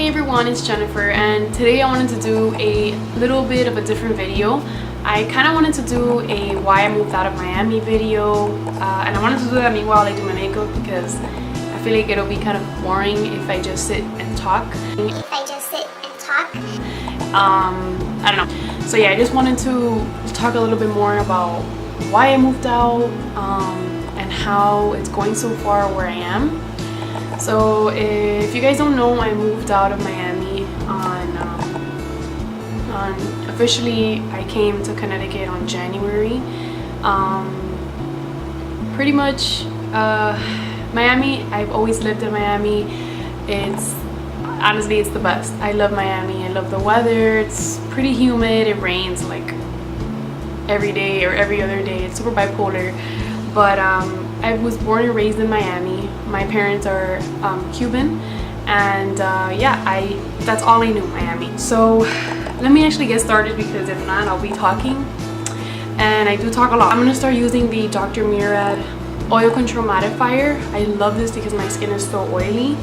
Hey everyone, it's Jennifer, and today I wanted to do a little bit of a different video. I kind of wanted to do a why I moved out of Miami video, and I wanted to do that meanwhile I do my makeup because I feel like it'll be kind of boring if I just sit and talk. I don't know. So yeah, I just wanted to talk a little bit more about why I moved out and how it's going so far where I am. So if you guys don't know, I moved out of Miami on officially I came to Connecticut on January. Pretty much Miami, I've always lived in Miami. Honestly, it's the best. I love Miami. I love the weather. It's pretty humid. It rains like every day or every other day. It's super bipolar. But I was born and raised in Miami. My parents are Cuban, and yeah, that's all I knew, Miami. So let me actually get started because if not, I'll be talking, and I do talk a lot. I'm gonna start using the Dr. Murad oil control mattifier. I love this because my skin is so oily.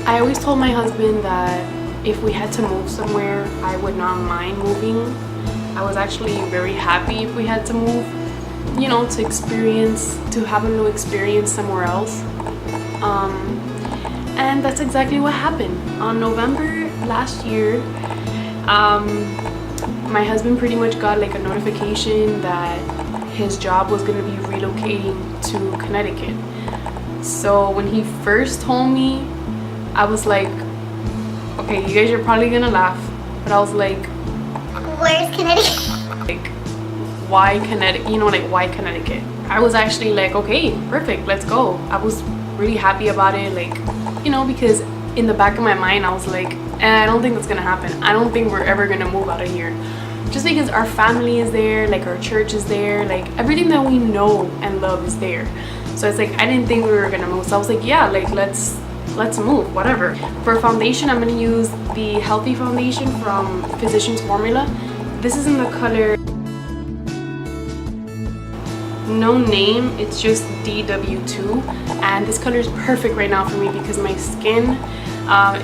I always told my husband that if we had to move somewhere, I would not mind moving. I was actually very happy if we had to move, you know, to have a new experience somewhere else. And that's exactly what happened. On November last year, my husband pretty much got like a notification that his job was going to be relocating to Connecticut. So when he first told me, I was like, okay, you guys are probably gonna laugh, but I was like, where's Connecticut? Like, why Connecticut? You know, like, why Connecticut? I was actually like, okay, perfect, let's go. I was really happy about it, like, you know, because in the back of my mind I was like, I don't think that's gonna happen. I don't think we're ever gonna move out of here, just because our family is there, like our church is there, like everything that we know and love is there. So it's like I didn't think we were gonna move. So I was like, yeah, like let's move, whatever. For foundation, I'm gonna use the Healthy Foundation from Physicians Formula. This is in the color No Name, it's just DW2, and this color is perfect right now for me because my skin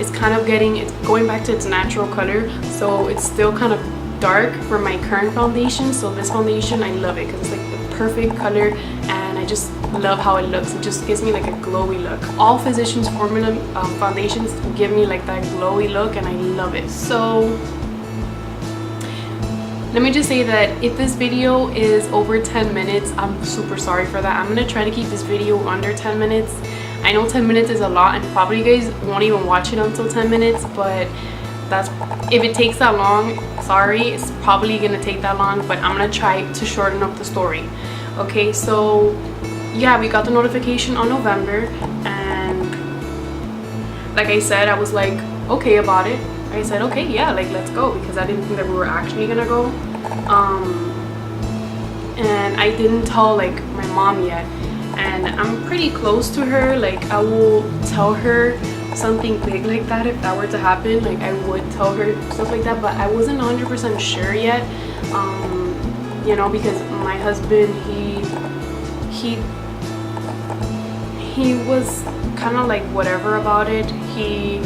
is kind of it's going back to its natural color, so it's still kind of dark for my current foundation. So this foundation, I love it because it's like the perfect color, and I just love how it looks. It just gives me like a glowy look. All Physicians Formula foundations give me like that glowy look, and I love it. So let me just say that if this video is over 10 minutes, I'm super sorry for that. I'm gonna try to keep this video under 10 minutes. I know 10 minutes is a lot, and probably you guys won't even watch it until 10 minutes, but if it takes that long, sorry, it's probably gonna take that long, but I'm gonna try to shorten up the story. Okay, so yeah, we got the notification on November, and like I said, I was like okay about it. I said, okay, yeah, like let's go, because I didn't think that we were actually gonna go. And I didn't tell like my mom yet, and I'm pretty close to her. Like I will tell her something big like that if that were to happen. Like I would tell her stuff like that, but I wasn't 100% sure yet. You know, because my husband, he was kind of like whatever about it. He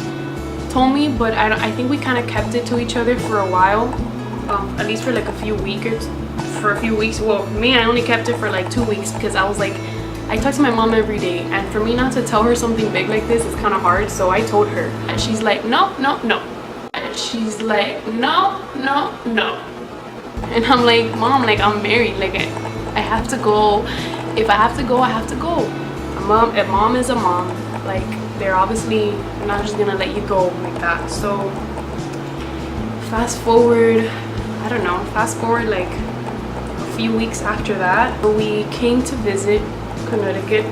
told me, but I think we kind of kept it to each other for a while, at least for like a few weeks. Well, me, I only kept it for like 2 weeks because I was like, I talk to my mom every day, and for me not to tell her something big like this is kind of hard. So I told her, and she's like, no, no, no. And she's like, no, no, no. And I'm like, Mom, like I'm married, like I have to go. If I have to go, I have to go. A mom is a mom. Like they're obviously not just gonna let you go like that. So fast forward like a few weeks after that, we came to visit Connecticut,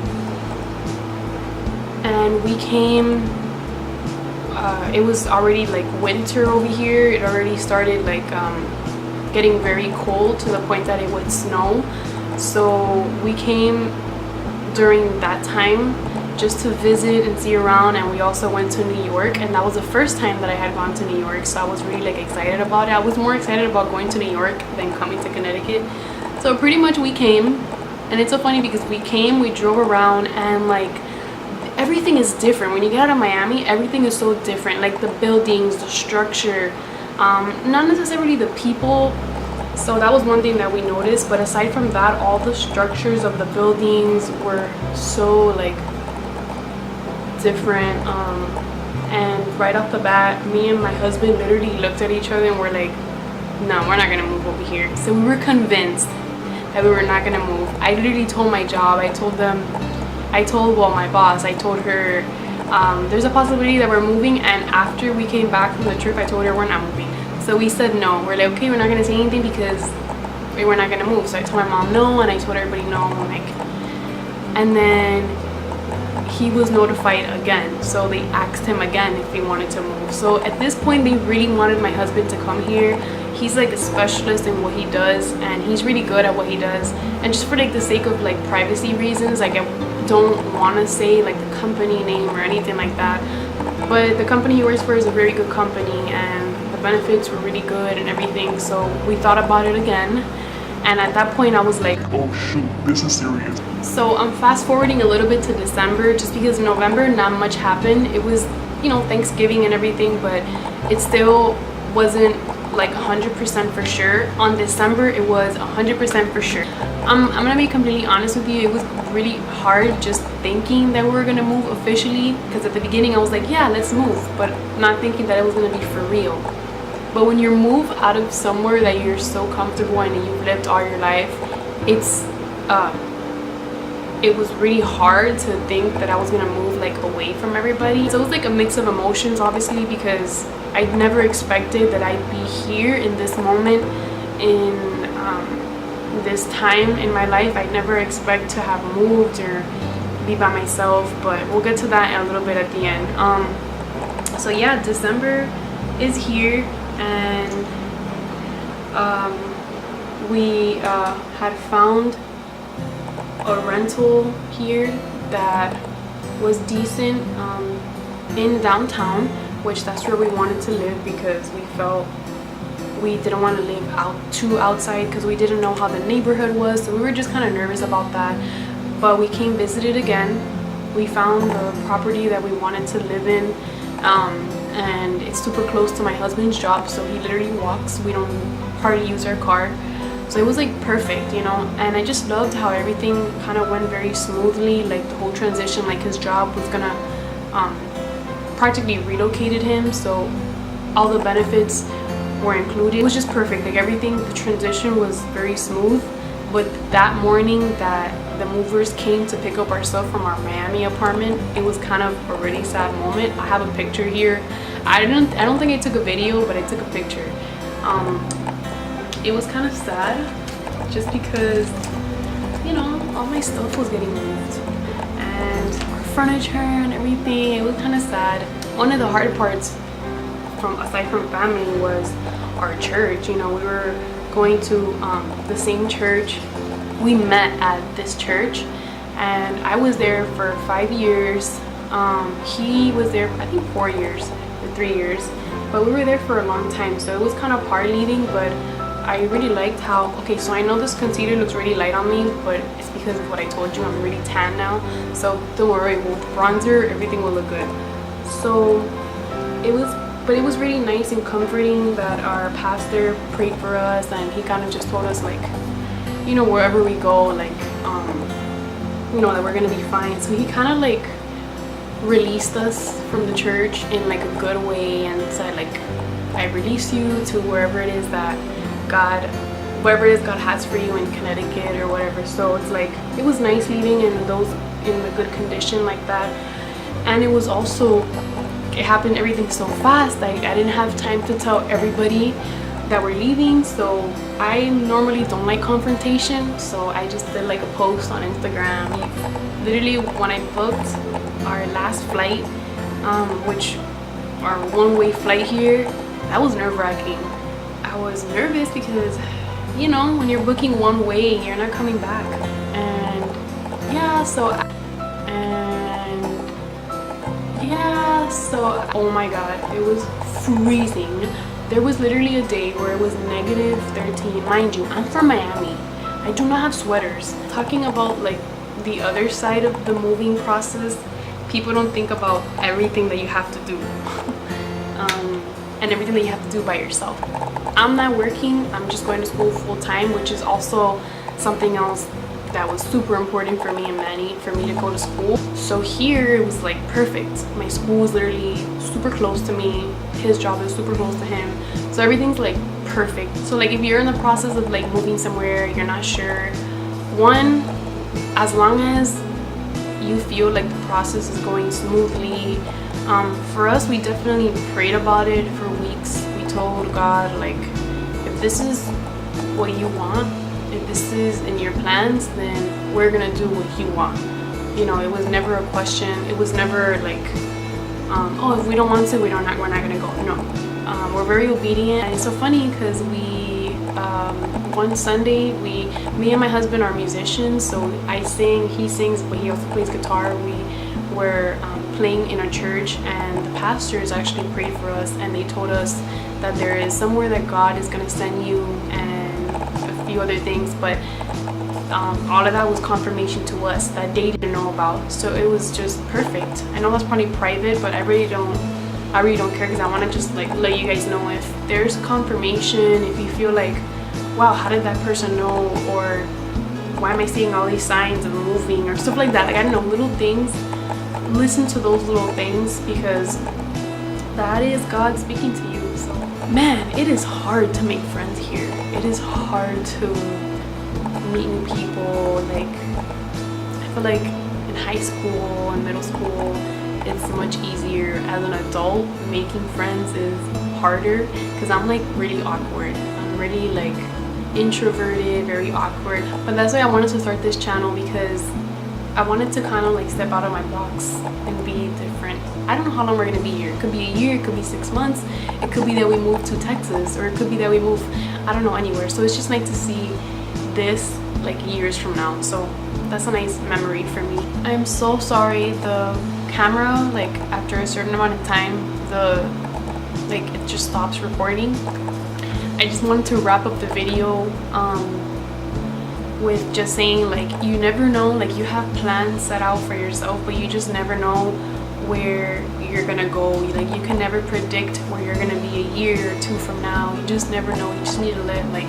and we came, it was already like winter over here. It already started like getting very cold to the point that it would snow. So we came during that time just to visit and see around, and we also went to New York, and that was the first time that I had gone to New York, so I was really like excited about it. I was more excited about going to New York than coming to Connecticut. So pretty much we came, and it's so funny because we drove around, and like everything is different. When you get out of Miami, everything is so different. Like the buildings, the structure, not necessarily the people. So that was one thing that we noticed. But aside from that, all the structures of the buildings were so like different. And right off the bat, me and my husband literally looked at each other and were like, no, we're not gonna move over here. So we were convinced that we were not gonna move. I literally told my job, well, my boss, I told her there's a possibility that we're moving, and after we came back from the trip, I told her we're not moving. So we said no. We're like, okay, we're not gonna say anything because we're not gonna move. So I told my mom no, and I told everybody no, and then he was notified again. So they asked him again if he wanted to move. So at this point, they really wanted my husband to come here. He's like a specialist in what he does, and he's really good at what he does. And just for like the sake of like privacy reasons, like I don't want to say like the company name or anything like that, but the company he works for is a very good company, and the benefits were really good and everything. So we thought about it again, and at that point I was like, oh shoot, this is serious. So I'm fast forwarding a little bit to December, just because November not much happened. It was, you know, Thanksgiving and everything, but it still wasn't like 100% for sure. On December it was 100% for sure. I'm gonna be completely honest with you, it was really hard just thinking that we were gonna move officially, because at the beginning I was like, yeah, let's move, but not thinking that it was gonna be for real. But when you move out of somewhere that you're so comfortable in and you've lived all your life, it was really hard to think that I was gonna move like away from everybody. So it was like a mix of emotions, obviously, because I never expected that I'd be here in this moment, in this time in my life. I never expect to have moved or be by myself, but we'll get to that in a little bit at the end. So yeah, December is here, and we had found a rental here that was decent in downtown, which that's where we wanted to live, because we felt we didn't want to live too outside, because we didn't know how the neighborhood was. So we were just kind of nervous about that. But we came visited again. We found the property that we wanted to live in, and it's super close to my husband's job, so he literally walks. We don't hardly use our car. So it was like perfect, you know. And I just loved how everything kind of went very smoothly, like the whole transition. Like his job was gonna practically relocated him, so all the benefits were included. It was just perfect, like everything, the transition was very smooth. But that morning that the movers came to pick up our stuff from our Miami apartment, it was kind of a really sad moment. I have a picture here. I don't think I took a video, but I took a picture. It was kind of sad, just because, you know, all my stuff was getting moved, and our furniture and everything. It was kind of sad. One of the hard parts, aside from family, was our church. You know, we were going to the same church. We met at this church, and I was there for 5 years. He was there, I think, 4 years or 3 years, but we were there for a long time, so it was kind of hard leaving. But I really liked how, okay, so I know this concealer looks really light on me, but it's because of what I told you. I'm really tan now, so don't worry, with bronzer everything will look good. So it was really nice and comforting that our pastor prayed for us, and he kind of just told us, like, you know, wherever we go, like, you know, that we're gonna be fine. So he kind of like released us from the church in like a good way, and said, like, I release you to wherever it is that God has for you in Connecticut or whatever. So it's like, it was nice leaving in a good condition like that. And it was also, it happened everything so fast. I didn't have time to tell everybody that we're leaving. So I normally don't like confrontation, so I just did like a post on Instagram. Literally, when I booked our last flight, which our one-way flight here, that was nerve-wracking. I was nervous because, you know, when you're booking one way, you're not coming back. And yeah, so oh my god, it was freezing. There was literally a day where it was -13. Mind you, I'm from Miami. I do not have sweaters. Talking about like the other side of the moving process, people don't think about everything that you have to do. And everything that you have to do by yourself. I'm not working, I'm just going to school full-time, which is also something else that was super important for me and Manny, for me to go to school. So here it was like perfect. My school is literally super close to me, his job is super close to him, so everything's like perfect. So like if you're in the process of like moving somewhere, you're not sure, one, as long as you feel like the process is going smoothly. For us, we definitely prayed about it for weeks. We told God, like, if this is what you want, if this is in your plans, then we're gonna do what you want. You know, it was never a question. It was never like, oh, if we don't want to, we're not gonna go. No, we're very obedient. And it's so funny because we, one Sunday, me and my husband are musicians. So I sing, he sings, but he also plays guitar. We were playing in a church, and the pastors actually prayed for us, and they told us that there is somewhere that God is going to send you and a few other things, but all of that was confirmation to us that they didn't know about. So it was just perfect. I know that's probably private, but I really don't care, because I want to just like let you guys know if there's confirmation, if you feel like, wow, how did that person know, or why am I seeing all these signs of moving or stuff like that. Like, I don't know, little things. Listen to those little things, because that is God speaking to you. So man, it is hard to make friends here. It is hard to meet new people. Like, I feel like in high school and middle school it's much easier. As an adult, making friends is harder because I'm like really awkward. I'm really like introverted, very awkward. But that's why I wanted to start this channel, because I wanted to kind of like step out of my box and be different. I don't know how long we're gonna be here. It could be a year, it could be 6 months, it could be that we move to Texas, or it could be that we move, I don't know, anywhere. So it's just nice to see this like years from now. So that's a nice memory for me. I'm so sorry, the camera, like after a certain amount of time, it just stops recording. I just wanted to wrap up the video with just saying, like, you never know, like, you have plans set out for yourself, but you just never know where you're gonna go. Like, you can never predict where you're gonna be a year or two from now. You just never know. You just need to let like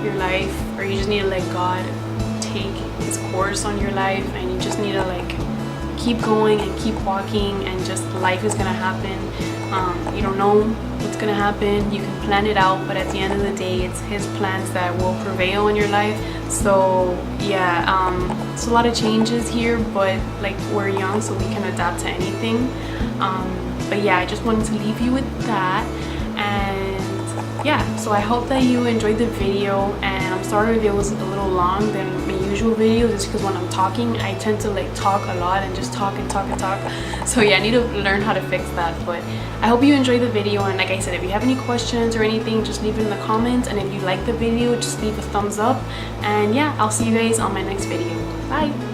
your life, or you just need to let God take his course on your life, and you just need to like keep going and keep walking, and just life is gonna happen. You don't know what's gonna happen. You can plan it out, but at the end of the day, it's his plans that will prevail in your life. So yeah, it's a lot of changes here, but like, we're young, so we can adapt to anything. But yeah, I just wanted to leave you with that. And yeah, so I hope that you enjoyed the video, and I'm sorry if it was a little long than my usual videos, just because when I'm talking, I tend to like talk a lot and just talk and talk and talk. So yeah, I need to learn how to fix that. But I hope you enjoyed the video, and like I said, if you have any questions or anything, just leave it in the comments, and if you like the video, just leave a thumbs up. And yeah, I'll see you guys on my next video. Bye.